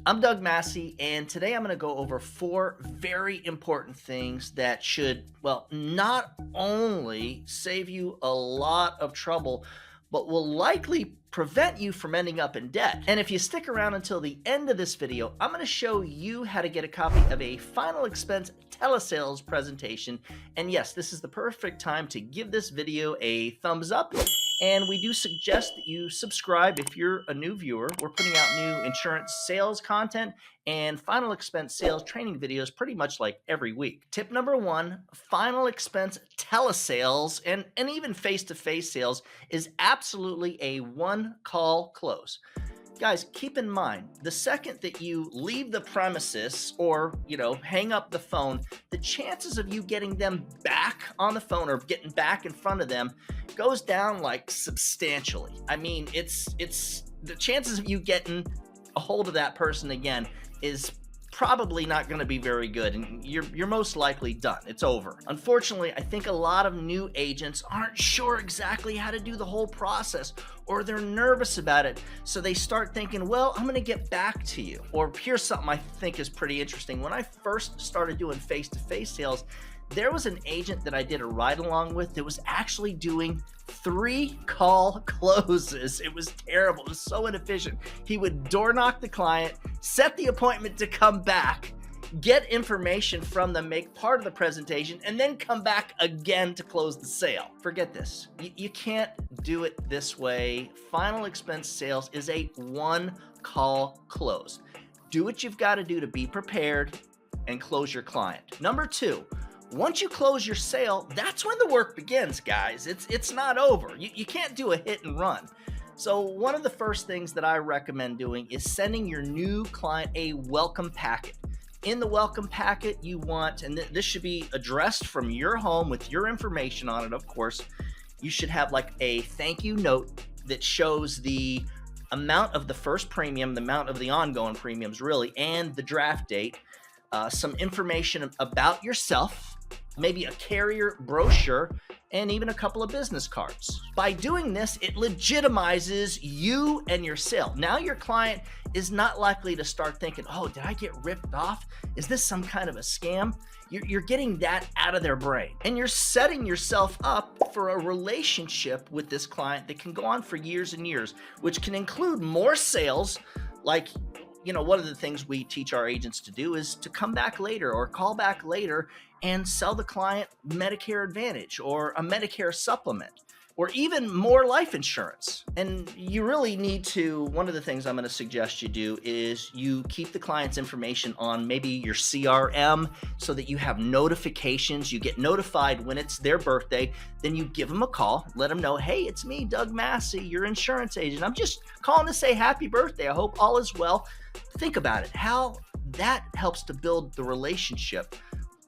I'm Doug Massey, and today I'm going to go over four very important things that should, well, not only save you a lot of trouble, but will likely prevent you from ending up in debt. And if you stick around until the end of this video, I'm going to show you how to get a copy of a final expense telesales presentation. And yes, this is the perfect time to give this video a thumbs up. And we do suggest that you subscribe if you're a new viewer. We're putting out new insurance sales content and final expense sales training videos pretty much like every week. Tip number one, final expense telesales and even face-to-face sales is absolutely a one-call close. Guys, keep in mind, the second that you leave the premises or, hang up the phone, the chances of you getting them back on the phone or getting back in front of them goes down like substantially. I mean, it's the chances of you getting a hold of that person again is probably not going to be very good, and you're most likely done. It's over. Unfortunately, I think a lot of new agents aren't sure exactly how to do the whole process, or they're nervous about it, so they start thinking, well, I'm going to get back to you. Or here's something I think is pretty interesting. When I first started doing face-to-face sales, there was an agent that I did a ride-along with that was actually doing 3 call closes. It was terrible. It was so inefficient. He would door knock the client, set the appointment to come back, get information from them, make part of the presentation, and then come back again to close the sale. Forget this. You can't do it this way. Final expense sales is a one-call close. Do what you've got to do to be prepared and close your client. Number two, once you close your sale, that's when the work begins, guys. It's not over. You can't do a hit and run. So one of the first things that I recommend doing is sending your new client a welcome packet. In the welcome packet, you want, and this should be addressed from your home with your information on it, of course. You should have like a thank you note that shows the amount of the first premium, the amount of the ongoing premiums really, and the draft date, some information about yourself, maybe a carrier brochure, and even a couple of business cards. By doing this, it legitimizes you and your sale. Now your client is not likely to start thinking, oh, did I get ripped off? Is this some kind of a scam? You're getting that out of their brain. And you're setting yourself up for a relationship with this client that can go on for years and years, which can include more sales. Like, one of the things we teach our agents to do is to come back later or call back later and sell the client Medicare Advantage or a Medicare supplement or even more life insurance. And you really need to, one of the things I'm going to suggest you do is you keep the client's information on maybe your CRM so that you have notifications. You get notified when it's their birthday. Then you give them a call, let them know, hey, it's me, Doug Massey, your insurance agent. I'm just calling to say happy birthday. I hope all is well. Think about it, how that helps to build the relationship.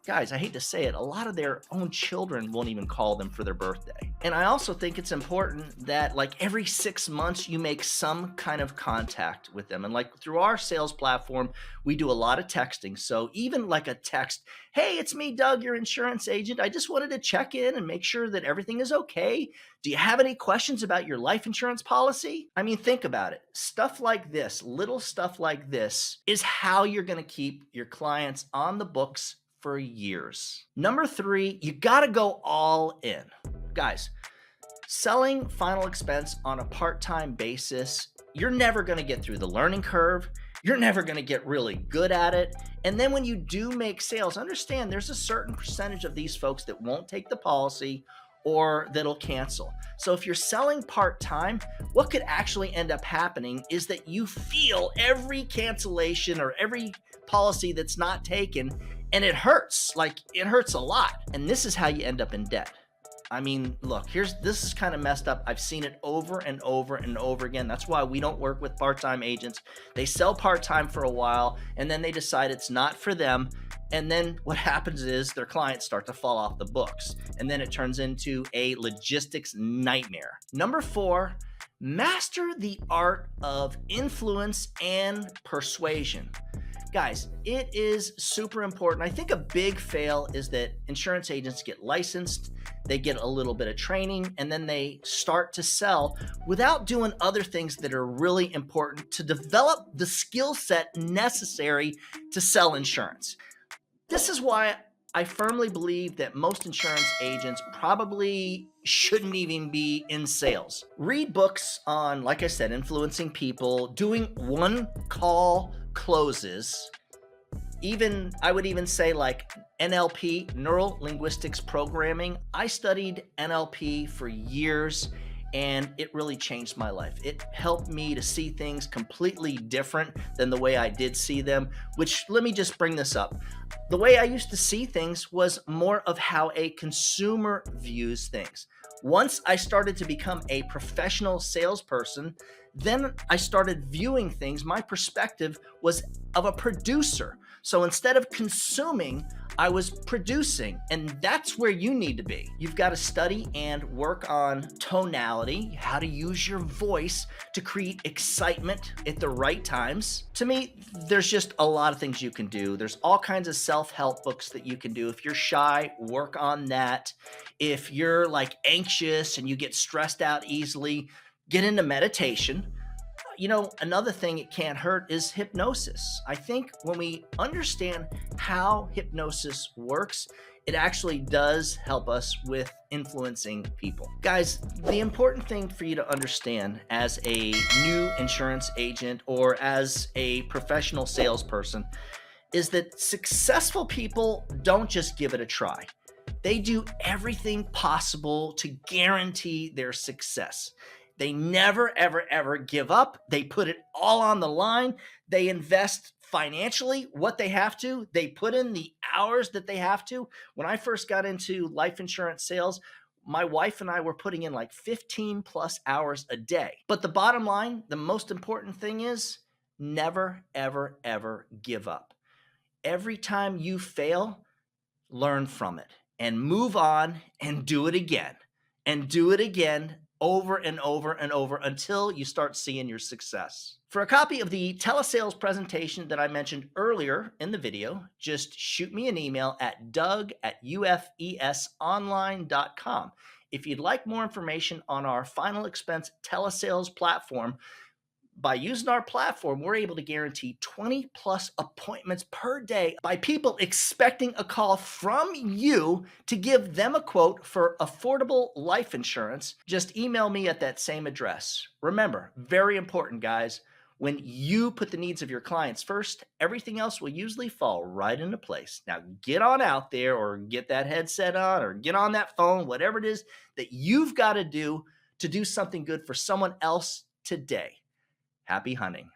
Guys, I hate to say it, a lot of their own children won't even call them for their birthday. And I also think it's important that like every 6 months you make some kind of contact with them. And like through our sales platform, we do a lot of texting. So even like a text, hey, it's me, Doug, your insurance agent. I just wanted to check in and make sure that everything is okay. Do you have any questions about your life insurance policy? I mean, think about it. Stuff like this, little stuff like this is how you're going to keep your clients on the books for years. Number 3, you gotta go all in. Guys, selling final expense on a part-time basis, you're never gonna get through the learning curve. You're never gonna get really good at it. And then when you do make sales, understand there's a certain percentage of these folks that won't take the policy or that'll cancel. So if you're selling part-time, what could actually end up happening is that you feel every cancellation or every policy that's not taken, and it hurts. Like, it hurts a lot. And this is how you end up in debt. I mean, look, this is kind of messed up. I've seen it over and over and over again. That's why we don't work with part-time agents. They sell part-time for a while, and then they decide it's not for them. And then what happens is their clients start to fall off the books. And then it turns into a logistics nightmare. Number 4, master the art of influence and persuasion. Guys, it is super important. I think a big fail is that insurance agents get licensed, they get a little bit of training, and then they start to sell without doing other things that are really important to develop the skill set necessary to sell insurance. This is why I firmly believe that most insurance agents probably shouldn't even be in sales. Read books on, like I said, influencing people, doing one call closes. Even I would even say like NLP, neuro linguistics programming. I studied NLP for years and it really changed my life. It helped me to see things completely different than the way I did see them, which let me just bring this up. The way I used to see things was more of how a consumer views things. Once I started to become a professional salesperson, then I started viewing things. My perspective was of a producer. So instead of consuming, I was producing, and that's where you need to be. You've got to study and work on tonality, how to use your voice to create excitement at the right times. To me, there's just a lot of things you can do. There's all kinds of self-help books that you can do. If you're shy, work on that. If you're like anxious and you get stressed out easily, get into meditation. You know, another thing it can't hurt is hypnosis. I think when we understand how hypnosis works, it actually does help us with influencing people. Guys, the important thing for you to understand as a new insurance agent or as a professional salesperson is that successful people don't just give it a try. They do everything possible to guarantee their success. They never, ever, ever give up. They put it all on the line. They invest financially what they have to. They put in the hours that they have to. When I first got into life insurance sales, my wife and I were putting in like 15 plus hours a day. But the bottom line, the most important thing is never, ever, ever give up. Every time you fail, learn from it and move on and do it again and do it again over and over and over until you start seeing your success. For a copy of the telesales presentation that I mentioned earlier in the video, just shoot me an email at doug@ufesonline.com. If you'd like more information on our final expense telesales platform, by using our platform, we're able to guarantee 20 plus appointments per day by people expecting a call from you to give them a quote for affordable life insurance. Just email me at that same address. Remember, very important, guys, when you put the needs of your clients first, everything else will usually fall right into place. Now, get on out there or get that headset on or get on that phone, whatever it is that you've got to do something good for someone else today. Happy hunting.